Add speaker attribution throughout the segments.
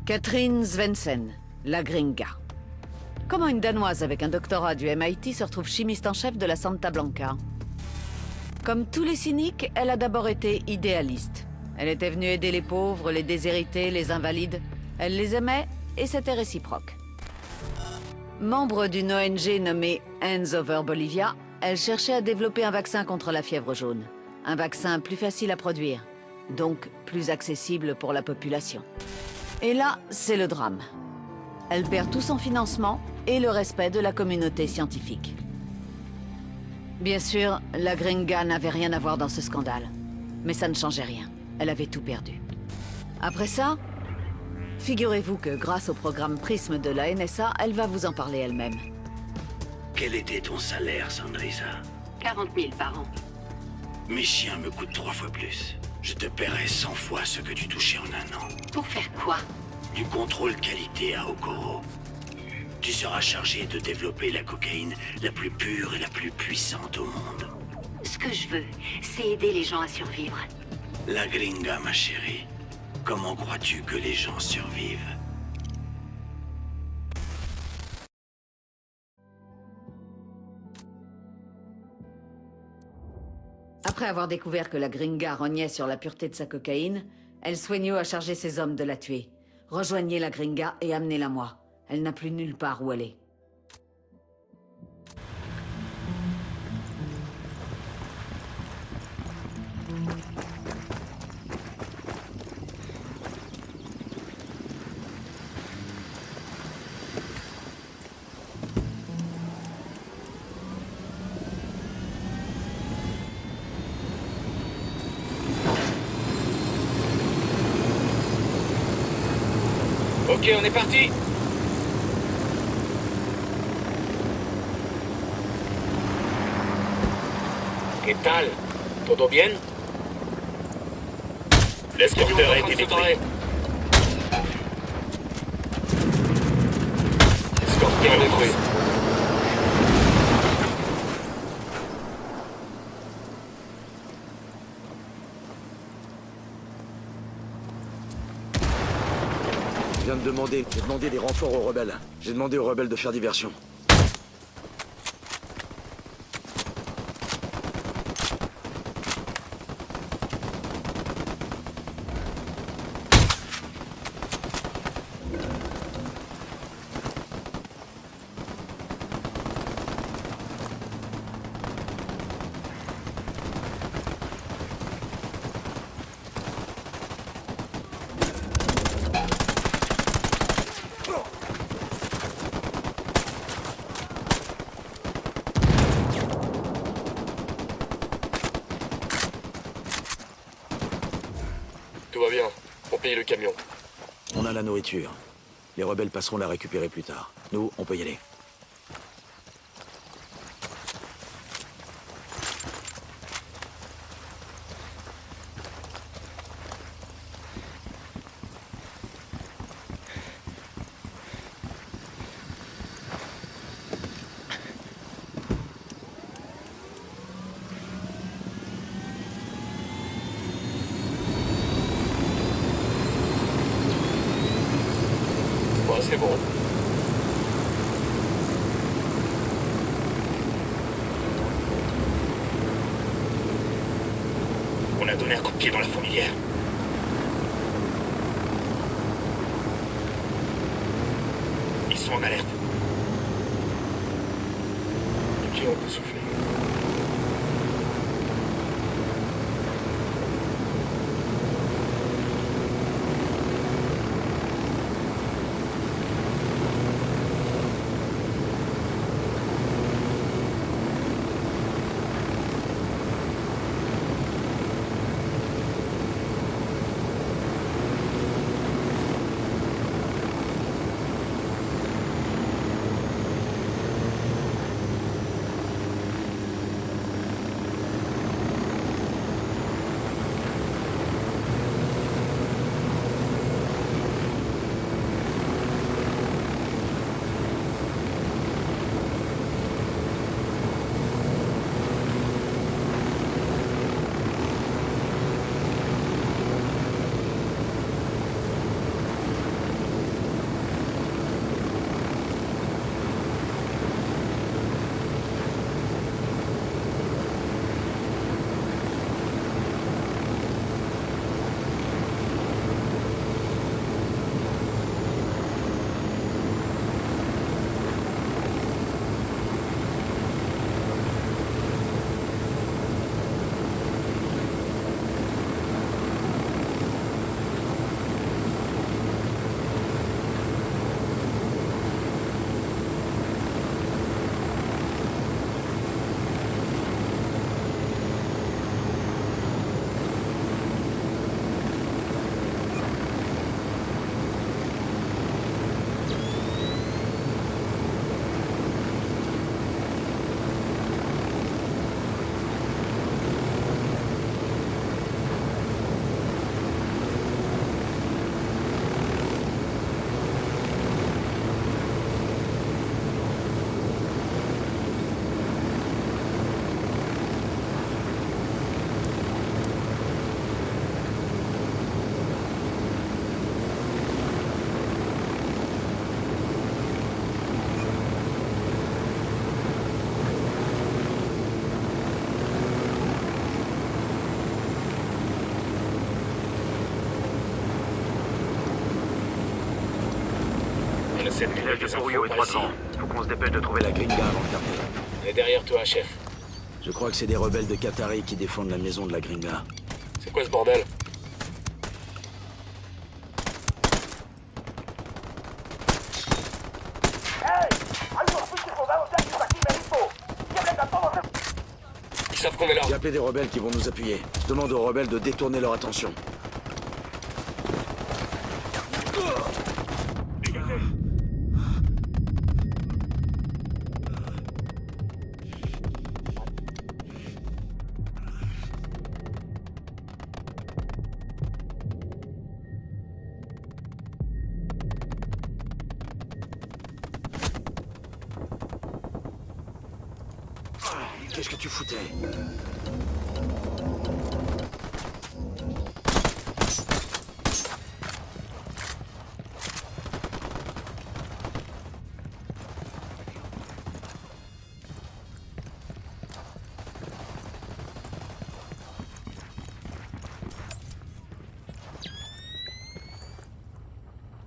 Speaker 1: Catherine Svendsen, la Gringa. Comment une Danoise avec un doctorat du MIT se retrouve chimiste en chef de la Santa Blanca? Comme tous les cyniques, elle a d'abord été idéaliste. Elle était venue aider les pauvres, les déshérités, les invalides. Elle les aimait et c'était réciproque. Membre d'une ONG nommée Hands Over Bolivia, elle cherchait à développer un vaccin contre la fièvre jaune. Un vaccin plus facile à produire, donc plus accessible pour la population. Et là, c'est le drame. Elle perd tout son financement et le respect de la communauté scientifique. Bien sûr, la Gringa n'avait rien à voir dans ce scandale. Mais ça ne changeait rien. Elle avait tout perdu. Après ça, figurez-vous que grâce au programme Prisme de la NSA, elle va vous en parler elle-même.
Speaker 2: Quel était ton salaire, Sandrisa?
Speaker 3: 40 000 par an.
Speaker 2: Mes chiens me coûtent 3 fois plus. Je te paierai 100 fois ce que tu touchais en un an.
Speaker 3: Pour faire quoi?
Speaker 2: Du contrôle qualité à Okoro. Tu seras chargé de développer la cocaïne la plus pure et la plus puissante au monde.
Speaker 3: Ce que je veux, c'est aider les gens à survivre.
Speaker 2: La Gringa, ma chérie. Comment crois-tu que les gens survivent?
Speaker 1: Après avoir découvert que la Gringa rognait sur la pureté de sa cocaïne, El Sueño a chargé ses hommes de la tuer. Rejoignez la Gringa et amenez-la moi. Elle n'a plus nulle part où aller.
Speaker 4: Ok, on est parti. ¿Qué tal? ¿Todo bien? L'escorteur a été détruit. L'escorteur détruit.
Speaker 5: Je viens de demander. J'ai demandé des renforts aux rebelles. J'ai demandé aux rebelles de faire diversion.
Speaker 4: Tout va bien. On paye le camion.
Speaker 5: On a la nourriture. Les rebelles passeront la récupérer plus tard. Nous, on peut y aller.
Speaker 4: Ouais, c'est bon. On a donné un coup de pied dans la fourmilière. Ils sont en alerte. Ok, on peut souffler. On essaie de
Speaker 5: Village
Speaker 4: trouver
Speaker 5: de
Speaker 4: des infos
Speaker 5: Corio est
Speaker 4: par
Speaker 5: droit
Speaker 4: ici.
Speaker 5: devant. Faut qu'on se dépêche de trouver la Gringa avant le cartel.
Speaker 4: On est derrière toi, chef.
Speaker 5: Je crois que c'est des rebelles de Qatari qui défendent la maison de la Gringa.
Speaker 4: C'est quoi ce bordel? Ils savent qu'on est là.
Speaker 5: J'ai appelé des rebelles qui vont nous appuyer. Je demande aux rebelles de détourner leur attention. Qu'est-ce que tu foutais?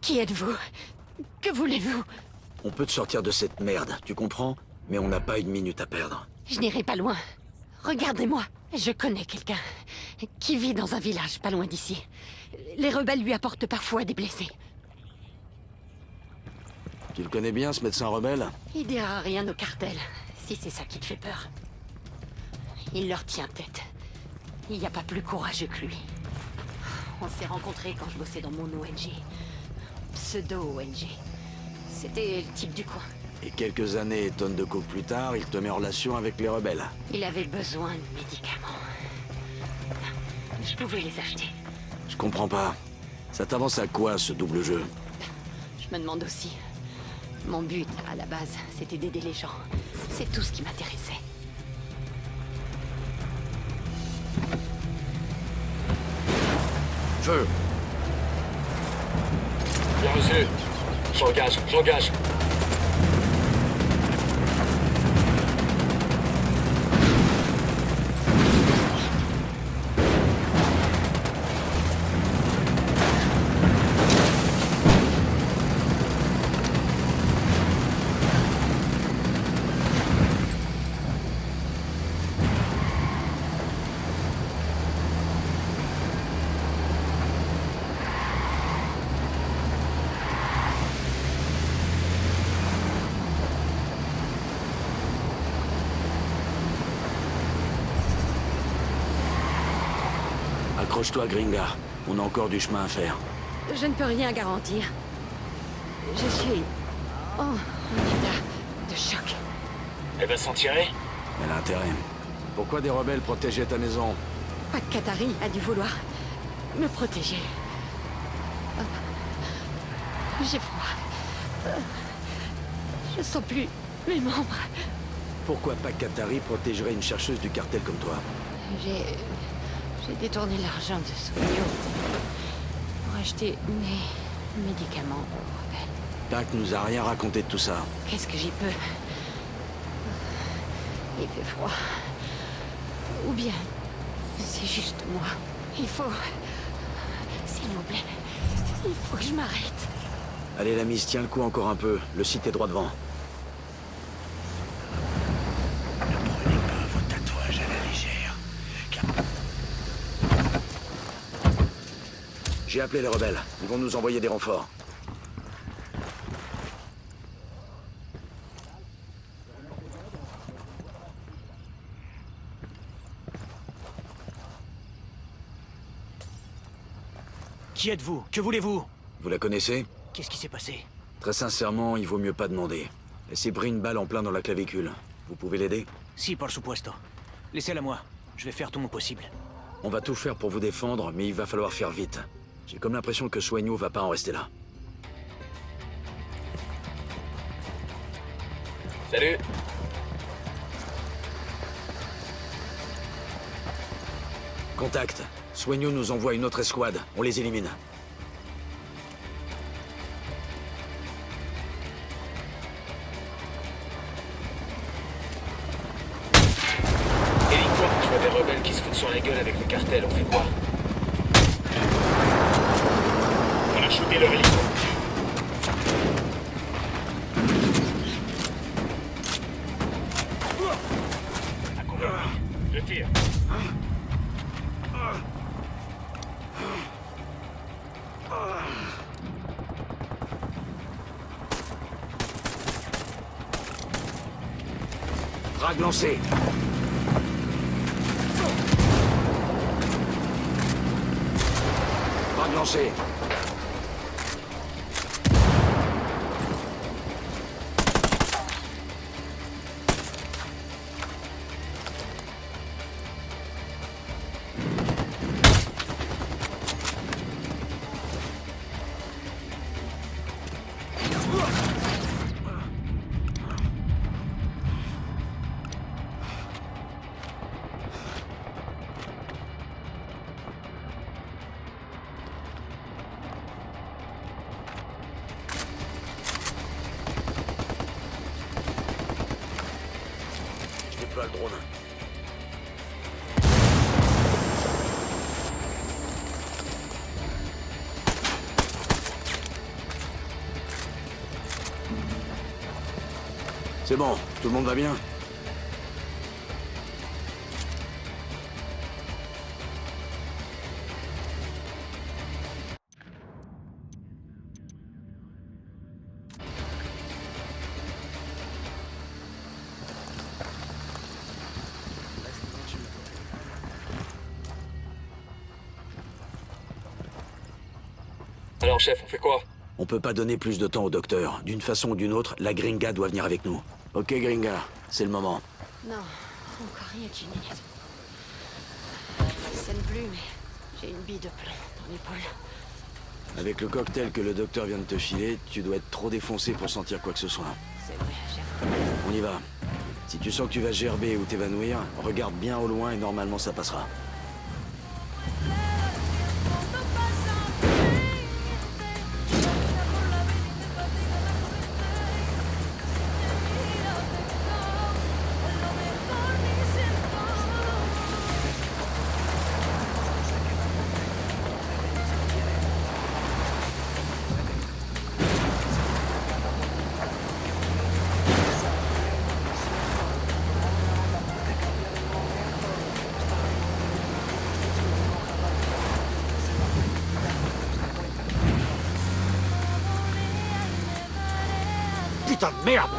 Speaker 6: Qui êtes-vous? Que voulez-vous?
Speaker 5: On peut te sortir de cette merde, tu comprends? Mais on n'a pas une minute à perdre.
Speaker 6: Je n'irai pas loin. Regardez-moi. Je connais quelqu'un qui vit dans un village pas loin d'ici. Les rebelles lui apportent parfois des blessés.
Speaker 5: Tu le connais bien, ce médecin rebelle?
Speaker 6: Il dira rien au cartel, si c'est ça qui te fait peur. Il leur tient tête. Il n'y a pas plus courageux que lui. On s'est rencontrés quand je bossais dans mon ONG. Pseudo-ONG. C'était le type du coin.
Speaker 5: Et quelques années et tonnes de coke plus tard, il te met en relation avec les rebelles.
Speaker 6: Il avait besoin de médicaments. Je pouvais les acheter.
Speaker 5: Je comprends pas. Ça t'avance à quoi, ce double jeu?
Speaker 6: Je me demande aussi. Mon but, à la base, c'était d'aider les gens. C'est tout ce qui m'intéressait.
Speaker 5: Feu!
Speaker 4: Bien reçu. J'engage, j'engage.
Speaker 5: Accroche-toi, Gringa. On a encore du chemin à faire.
Speaker 6: Je ne peux rien garantir. Je suis en état de choc.
Speaker 4: Elle va s'en tirer?
Speaker 5: Elle a intérêt. Pourquoi des rebelles protégeaient ta maison?
Speaker 6: Pak Katari a dû vouloir me protéger. J'ai froid. Je sens plus mes membres.
Speaker 5: Pourquoi Pak Katari protégerait une chercheuse du cartel comme toi?
Speaker 6: J'ai détourné l'argent de Soigno pour acheter mes médicaments aux rebelles.
Speaker 5: Pak nous a rien raconté de tout ça.
Speaker 6: Qu'est-ce que j'y peux? Il fait froid. Ou bien, c'est juste moi. Il faut... S'il vous plaît, il faut que je m'arrête.
Speaker 5: Allez, la mise, tiens le coup encore un peu. Le site est droit devant.
Speaker 2: Ne prenez pas vos tatouages à la légère.
Speaker 5: J'ai appelé les rebelles. Ils vont nous envoyer des renforts.
Speaker 7: Qui êtes-vous? Que voulez-vous?
Speaker 5: Vous la connaissez?
Speaker 7: Qu'est-ce qui s'est passé?
Speaker 5: Très sincèrement, il vaut mieux pas demander. Elle s'est pris une balle en plein dans la clavicule. Vous pouvez l'aider?
Speaker 7: Si, por supuesto. Laissez-la moi. Je vais faire tout mon possible.
Speaker 5: On va tout faire pour vous défendre, mais il va falloir faire vite. J'ai comme l'impression que Soigno va pas en rester là.
Speaker 4: Salut.
Speaker 5: Contact. Soigno nous envoie une autre escouade. On les élimine.
Speaker 4: Hélico, je vois des rebelles qui se foutent sur la gueule avec le cartel. On fait quoi? On a shooté leur hélico.
Speaker 5: Frag lancé. Frag lancé. Je déploie le drone. C'est bon, tout le monde va bien?
Speaker 4: Alors, chef, on fait quoi?
Speaker 5: On peut pas donner plus de temps au docteur. D'une façon ou d'une autre, la Gringa doit venir avec nous. Ok, Gringa, c'est le moment.
Speaker 6: Non, encore rien qu'une minute. Ça sonne plus, mais j'ai une bille de plomb dans l'épaule.
Speaker 5: Avec le cocktail que le docteur vient de te filer, tu dois être trop défoncé pour sentir quoi que ce soit.
Speaker 6: C'est vrai, j'avoue.
Speaker 5: On y va. Si tu sens que tu vas gerber ou t'évanouir, regarde bien au loin et normalement ça passera. Putain de merde!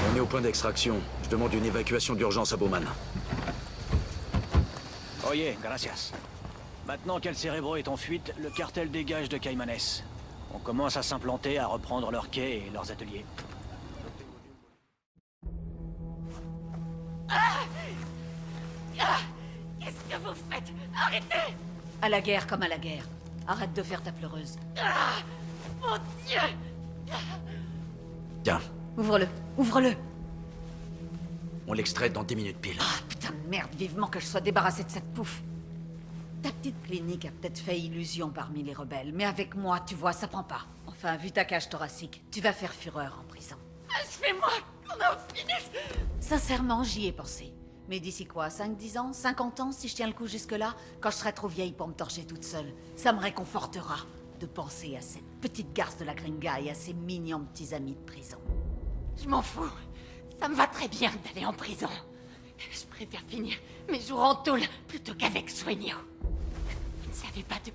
Speaker 5: On est au point d'extraction. Je demande une évacuation d'urgence à Bowman.
Speaker 7: Oye, gracias. Maintenant qu'El Cerebro est en fuite, le cartel dégage de Caimanes. On commence à s'implanter, à reprendre leurs quais et leurs ateliers.
Speaker 6: Qu'est-ce que vous faites? Arrêtez!
Speaker 1: À la guerre comme à la guerre. Arrête de faire ta pleureuse.
Speaker 6: Mon Dieu!
Speaker 5: Tiens,
Speaker 1: Ouvre-le, ouvre-le.
Speaker 5: on l'extrait dans 10 minutes pile.
Speaker 1: Ah, putain de merde, vivement que je sois débarrassé de cette pouffe. Ta petite clinique a peut-être fait illusion parmi les rebelles, mais avec moi, tu vois, ça prend pas. Enfin, vu ta cage thoracique, tu vas faire fureur en prison.
Speaker 6: Achevez-moi! Qu'on en finisse!
Speaker 1: Sincèrement, j'y ai pensé. Mais d'ici quoi, 5-10 ans, 50 ans, si je tiens le coup jusque-là, quand je serai trop vieille pour me torcher toute seule, ça me réconfortera de penser à cette petite garce de la Gringa et à ses mignons petits amis de prison.
Speaker 6: Je m'en fous. Ça me va très bien d'aller en prison. Je préfère finir mes jours en tôle plutôt qu'avec Sueño. Vous ne savez pas de